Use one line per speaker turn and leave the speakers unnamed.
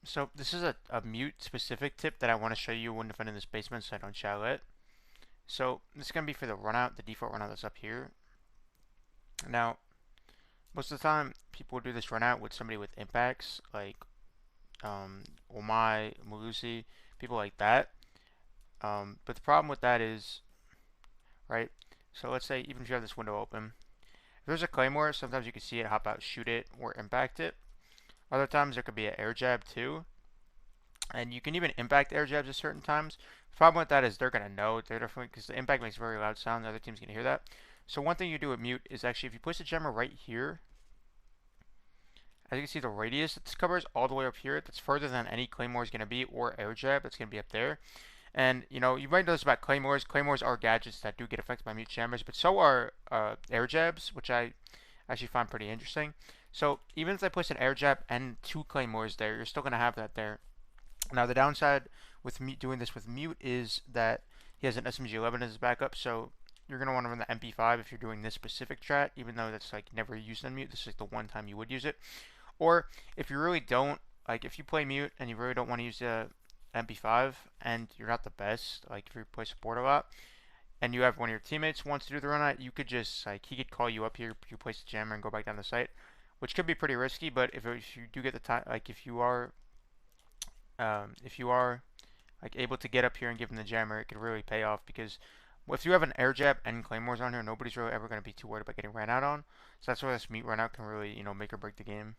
So this is a mute specific tip that I want to show you when defending this basement so I don't chalet. So this is going to be for the runout, the default runout that's up here. Now, most of the time, people do this runout with somebody with impacts, like Omai, Malusi, people like that. But the problem with that is, right, so let's say even if you have this window open, if there's a claymore, sometimes you can see it, hop out, shoot it, or impact it. Other times there could be an air jab too, and you can even impact air jabs at certain times. The problem with that is they're gonna know they're definitely because the impact makes a very loud sound. The other team's gonna hear that. So one thing you do with mute is actually if you place a jammer right here, as you can see the radius that this covers all the way up here, that's further than any claymore is gonna be or air jab that's gonna be up there. And you know you might know this about claymores. Claymores are gadgets that do get affected by mute jammers, but so are air jabs, which I actually find pretty interesting. So even if I place an air jab and two claymores there, you're still gonna have that there. Now the downside with me doing this with mute is that he has an SMG-11 as his backup, so you're going to want to run the MP5 if you're doing this specific strat, even though that's like never used on mute. This is like the one time you would use it. Or if you really don't, like if you play mute and you really don't want to use the MP5 and you're not the best, like if you play support a lot, and you have one of your teammates wants to do the run out, you could just like he could call you up here, you place the jammer and go back down the site, which could be pretty risky. But if you do get the time, like if you are like able to get up here and give him the jammer, it could really pay off because if you have an air jab and claymores on here, nobody's really ever going to be too worried about getting ran out on. So that's why this meat run out can really make or break the game.